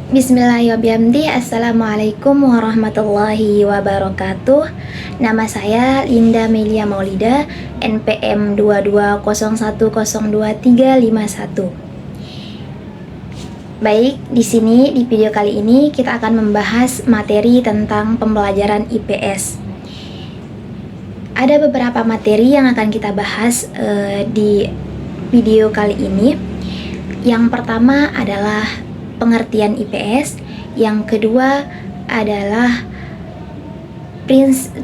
Bismillahirrahmanirrahim. Assalamualaikum warahmatullahi wabarakatuh. Nama saya Linda Melia Maulida, NPM 22010231. Baik, di sini di video kali ini kita akan membahas materi tentang pembelajaran IPS. Ada beberapa materi yang akan kita bahas di video kali ini. Yang pertama adalah pengertian IPS, yang kedua adalah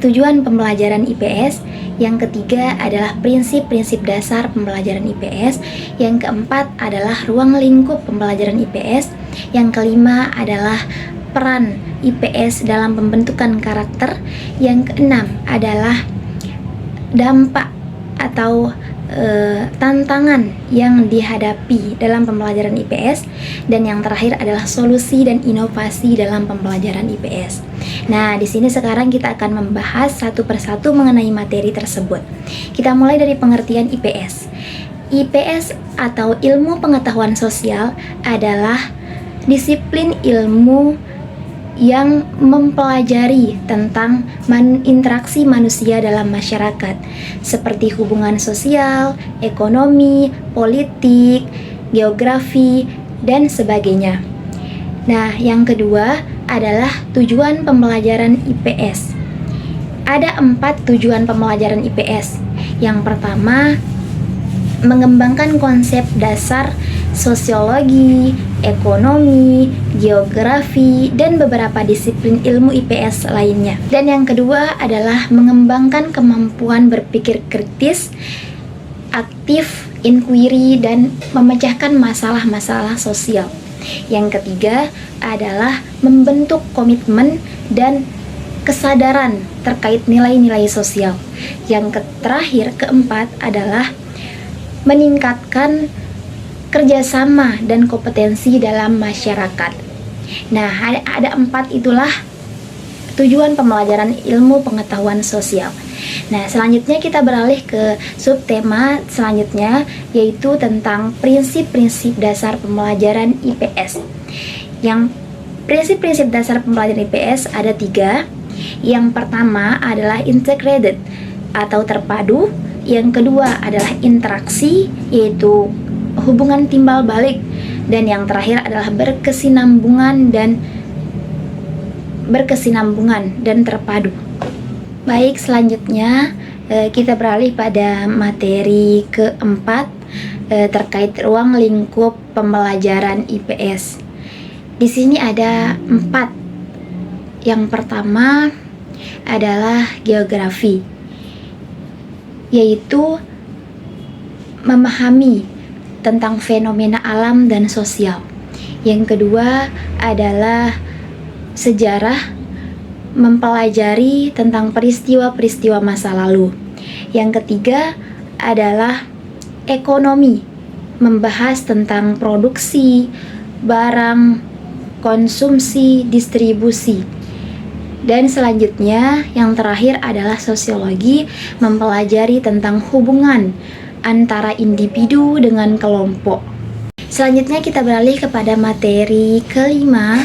tujuan pembelajaran IPS, yang ketiga adalah prinsip-prinsip dasar pembelajaran IPS, yang keempat adalah ruang lingkup pembelajaran IPS, yang kelima adalah peran IPS dalam pembentukan karakter, yang keenam adalah dampak atau tantangan yang dihadapi dalam pembelajaran IPS, dan yang terakhir adalah solusi dan inovasi dalam pembelajaran IPS. Nah, di sini sekarang kita akan membahas satu persatu mengenai materi tersebut. Kita mulai dari pengertian IPS. IPS atau ilmu pengetahuan sosial adalah disiplin ilmu yang mempelajari tentang interaksi manusia dalam masyarakat, seperti hubungan sosial, ekonomi, politik, geografi, dan sebagainya. Nah, yang kedua adalah tujuan pembelajaran IPS. Ada 4 tujuan pembelajaran IPS. Yang pertama, mengembangkan konsep dasar sosiologi, ekonomi, geografi, dan beberapa disiplin ilmu IPS lainnya. Dan yang kedua adalah mengembangkan kemampuan berpikir kritis, aktif, inquiry, dan memecahkan masalah-masalah sosial. Yang ketiga adalah membentuk komitmen dan kesadaran terkait nilai-nilai sosial. Yang terakhir, keempat adalah meningkatkan kerjasama dan kompetensi dalam masyarakat. Nah, ada 4 itulah tujuan pembelajaran ilmu pengetahuan sosial. Nah, selanjutnya kita beralih ke subtema selanjutnya, yaitu tentang prinsip-prinsip dasar pembelajaran IPS. Yang prinsip-prinsip dasar pembelajaran IPS ada 3. Yang pertama adalah integrated atau terpadu. Yang kedua adalah interaksi, yaitu hubungan timbal balik, dan yang terakhir adalah berkesinambungan dan terpadu. Baik, selanjutnya kita beralih pada materi keempat terkait ruang lingkup pembelajaran IPS. Di sini ada 4. Yang pertama adalah geografi, yaitu memahami tentang fenomena alam dan sosial. Yang kedua adalah sejarah, mempelajari tentang peristiwa-peristiwa masa lalu. Yang ketiga adalah ekonomi, membahas tentang produksi, barang, konsumsi, distribusi. Dan selanjutnya, yang terakhir adalah sosiologi, mempelajari tentang hubungan antara individu dengan kelompok. Selanjutnya kita beralih kepada materi kelima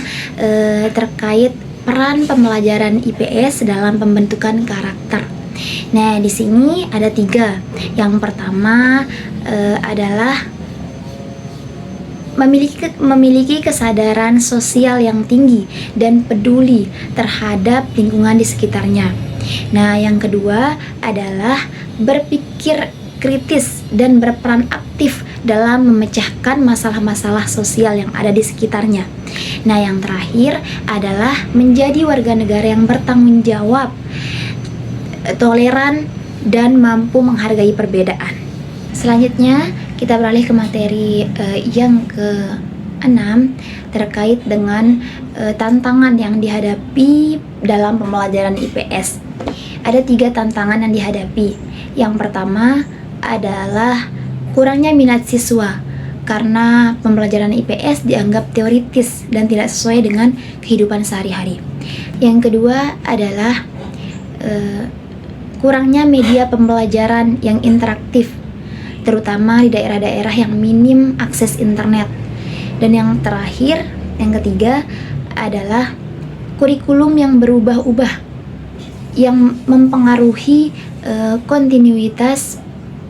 terkait peran pembelajaran IPS dalam pembentukan karakter. Nah, di sini ada 3. Yang pertama adalah memiliki kesadaran sosial yang tinggi dan peduli terhadap lingkungan di sekitarnya. Nah, yang kedua adalah berpikir kritis dan berperan aktif dalam memecahkan masalah-masalah sosial yang ada di sekitarnya. Nah, yang terakhir adalah menjadi warga negara yang bertanggung jawab, toleran, dan mampu menghargai perbedaan. Selanjutnya, kita beralih ke materi yang ke-6 terkait dengan tantangan yang dihadapi dalam pembelajaran IPS. Ada 3 tantangan yang dihadapi. Yang pertama adalah kurangnya minat siswa karena pembelajaran IPS dianggap teoritis dan tidak sesuai dengan kehidupan sehari-hari. Yang kedua adalah kurangnya media pembelajaran yang interaktif, terutama di daerah-daerah yang minim akses internet. Dan yang terakhir Yang ketiga adalah kurikulum yang berubah-ubah yang mempengaruhi kontinuitas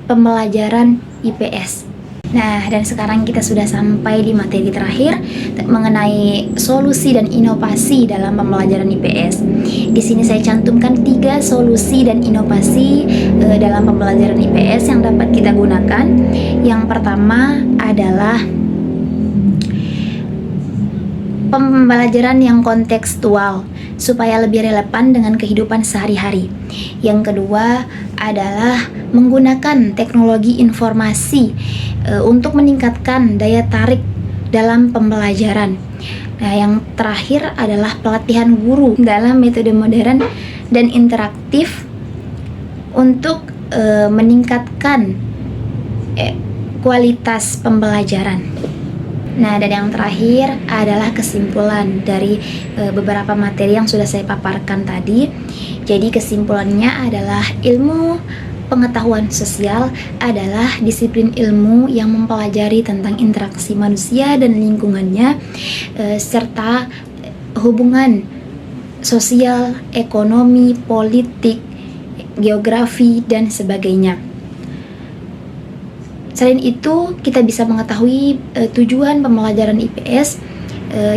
pembelajaran IPS. Nah, dan sekarang kita sudah sampai di materi terakhir mengenai solusi dan inovasi dalam pembelajaran IPS. Di sini saya cantumkan 3 solusi dan inovasi dalam pembelajaran IPS yang dapat kita gunakan. Yang pertama adalah pembelajaran yang kontekstual supaya lebih relevan dengan kehidupan sehari-hari. Yang kedua adalah menggunakan teknologi informasi untuk meningkatkan daya tarik dalam pembelajaran. Nah, yang terakhir adalah pelatihan guru dalam metode modern dan interaktif untuk meningkatkan kualitas pembelajaran. Nah, dan yang terakhir adalah kesimpulan dari beberapa materi yang sudah saya paparkan tadi. Jadi kesimpulannya adalah ilmu pengetahuan sosial adalah disiplin ilmu yang mempelajari tentang interaksi manusia dan lingkungannya, serta hubungan sosial, ekonomi, politik, geografi, dan sebagainya. Selain itu, kita bisa mengetahui tujuan pembelajaran IPS,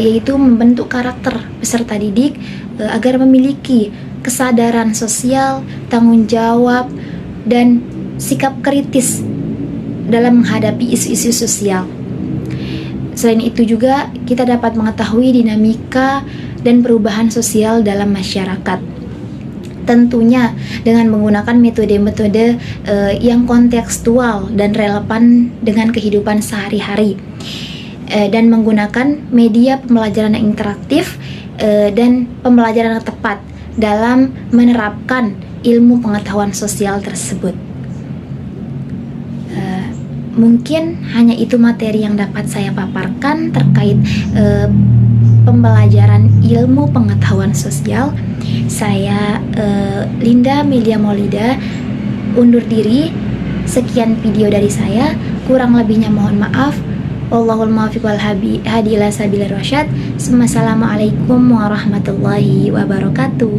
yaitu membentuk karakter peserta didik agar memiliki kesadaran sosial, tanggung jawab, dan sikap kritis dalam menghadapi isu-isu sosial. Selain itu juga, kita dapat mengetahui dinamika dan perubahan sosial dalam masyarakat. Tentunya dengan menggunakan metode-metode yang kontekstual dan relevan dengan kehidupan sehari-hari, dan menggunakan media pembelajaran yang interaktif dan pembelajaran yang tepat dalam menerapkan ilmu pengetahuan sosial tersebut. Mungkin hanya itu materi yang dapat saya paparkan terkait pembelajaran ilmu pengetahuan sosial. Saya Linda Melia Maulida undur diri. Sekian video dari saya, kurang lebihnya mohon maaf. Wallahul muwaffiq wal hadi ila sabilir rasyad. Assalamualaikum warahmatullahi wabarakatuh.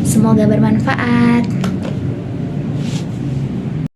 Semoga bermanfaat.